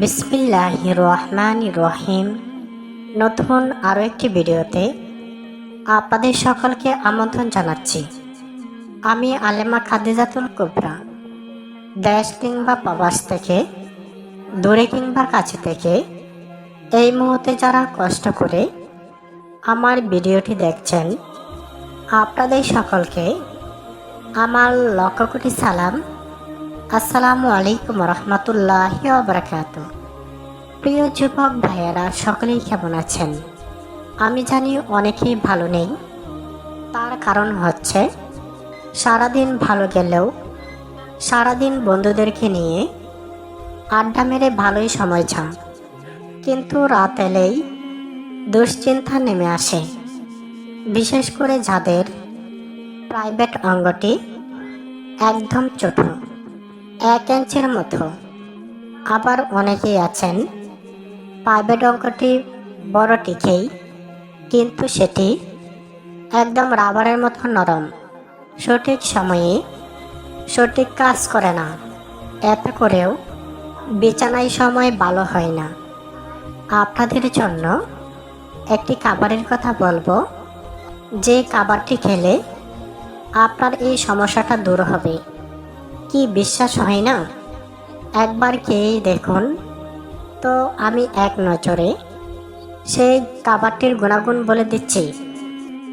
বিসমিল্লাহির রহমানির রহিম। নতুন আরও একটি ভিডিওতে আপনাদের সকলকে আমন্ত্রণ জানাচ্ছি। আমি আলেমা খাদিজাতুল কুবরা। দেশ কিংবা প্রবাস থেকে, দূরে কিংবা কাছে থেকে এই মুহূর্তে যারা কষ্ট করে আমার ভিডিওটি দেখছেন, আপনাদের সকলকে আমার লক্ষ কোটি সালাম। আসসালামু আলাইকুম রহমতুল্লাহি ওয়া বারাকাতুহু। প্রিয় যুবক ভাইয়েরা, সকলেই কেমন আছেন? আমি জানি অনেকেই ভালো নেই। তার কারণ হচ্ছে সারাদিন ভালো গেলেও সারাদিন বন্ধুদেরকে নিয়ে আড্ডা মেরে ভালোই সময় যান, কিন্তু রাত এলেই দুশ্চিন্তা নেমে আসে। বিশেষ করে যাদের প্রাইভেট অঙ্গটি একদম ছোট, 1 ইঞ্চির মতো। আবার অনেকেই আছেন প্রাইভেট অঙ্কটি বড় টিকেই, কিন্তু সেটি একদম রাবারের মতো নরম, সঠিক সময়ে সঠিক কাজ করে না। এতে করেও বিছানায় সময় ভালো হয় না। আপনাদের জন্য একটি খাবারের কথা বলবো, যে খাবারটি খেলে আপনার এই সমস্যাটা দূর হবে। কি বিশ্বাস হয় না? একবার খেয়েই দেখুন। তো আমি এক নজরে সেই খাবারটির গুণাগুণ বলে দিচ্ছি।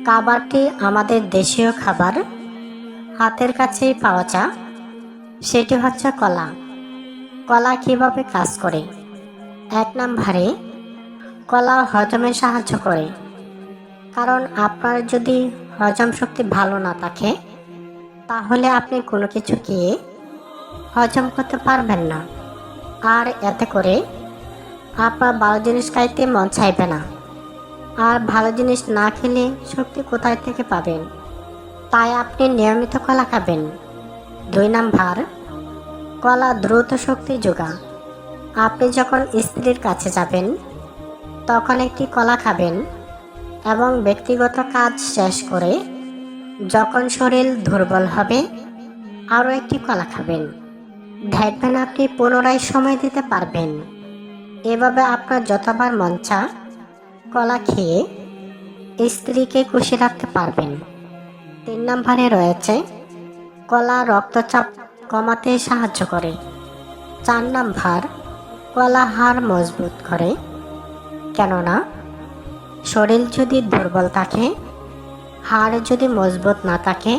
খাবারটি আমাদের দেশীয় খাবার, হাতের কাছেই পাওয়া যায়। সেটি হচ্ছে কলা। কলা কীভাবে কাজ করে? 1 নম্বরে, কলা হজমে সাহায্য করে। কারণ আপনার যদি হজম শক্তি ভালো না থাকে, তাহলে আপনি কোনো কিছু খেয়ে হজম করতে পারবেন না। আর এতে করে আপনার ভালো জিনিস খাইতে মন চাইবে না। আর ভালো জিনিস না খেলে শক্তি কোথায় থেকে পাবেন? তাই আপনি নিয়মিত কলা খাবেন। 2 নম্বর, কলা দ্রুত শক্তি যোগায়। আপনি যখন স্ত্রীর কাছে যাবেন, তখন একটি কলা খাবেন এবং ব্যক্তিগত কাজ শেষ করে যখন শরীর দুর্বল হবে, আরও একটি কলা খাবেন। দেখবেন আপনি পুনরায় সময় দিতে পারবেন। এভাবে আপনার যতবার মন চায় কলা খেয়ে স্ত্রীকে খুশি রাখতে পারবেন। 3 নম্বরে রয়েছে, কলা রক্তচাপ কমাতে সাহায্য করে। 4 নম্বর, কলা হাড় মজবুত করে। কেননা শরীর যদি দুর্বল থাকে, হাড় যদি মজবুত না থাকে,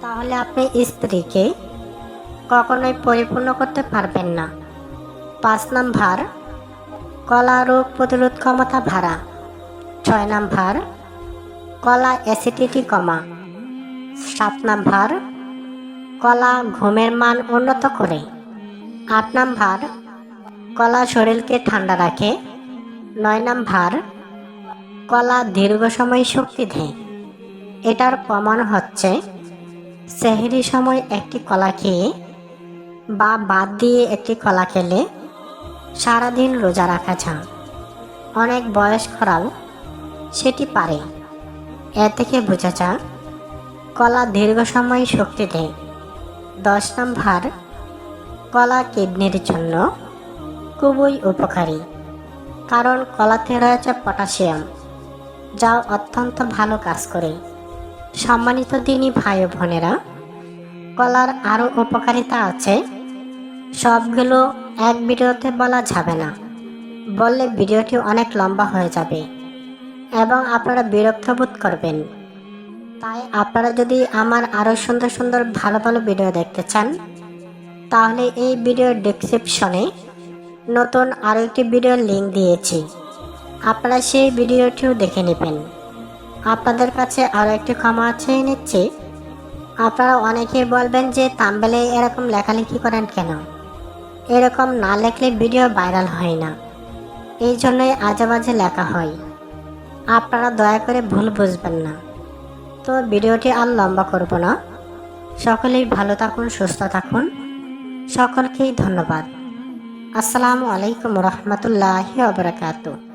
তাহলে আপনি স্ত্রীকে কখনোই পরিপূর্ণ করতে পারবেন না। 5 নম্বর, কলা রোগ প্রতিরোধ ক্ষমতা বাড়া। 6 নম্বর, কলা অ্যাসিডিটি কমা। 7 নম্বর, কলা ঘুমের মান উন্নত করে। 8 নম্বর, কলা শরীরকে ঠান্ডা রাখে। 9 নম্বর, কলা দীর্ঘ সময় শক্তি দেয়। এটার প্রমাণ হচ্ছে সেহরি সময় একটি কলা খেয়ে বা বাদ দিয়ে একটি কলা খেলে সারাদিন রোজা রাখা যায়। অনেক বয়স্করাও সেটি পারে। এ থেকে বোঝা যায় কলা দীর্ঘ সময় শক্তি দেয়। 10 নম্বর, কলা কিডনির জন্য খুবই উপকারী। কারণ কলাতে রয়েছে পটাশিয়াম, যা অত্যন্ত ভালো কাজ করে। সম্মানিত দিনী ভাই ও বোনেরা, কলার আরও উপকারিতা আছে। সবগুলো এক ভিডিওতে বলা যাবে না, বললে ভিডিওটি অনেক লম্বা হয়ে যাবে এবং আপনারা বিরক্ত বোধ করবেন। তাই আপনারা যদি আমার আরও সুন্দর সুন্দর ভালো ভালো ভিডিও দেখতে চান, তাহলে এই ভিডিওর ডেসক্রিপশনে নতুন আরও একটি ভিডিওর লিঙ্ক দিয়েছি। আপনারা সেই ভিডিওটিও দেখে নেবেন। আপনাদের কাছে আরও একটি ক্ষমা চেয়ে নিচ্ছি। আপনারা অনেকেই বলবেন যে থাম্বনেলে এরকম লেখালেখি করেন কেন? এরকম না লেখলে ভিডিও ভাইরাল হয় না, এই জন্যই আজেবাজে লেখা হয়। আপনারা দয়া করে ভুল বুঝবেন না। তো ভিডিওটি আর লম্বা করব না। সকলেই ভালো থাকুন, সুস্থ থাকুন। সকলকেই ধন্যবাদ। আসসালামু আলাইকুম রহমতুল্লাহি ওয়া বারাকাতুহু।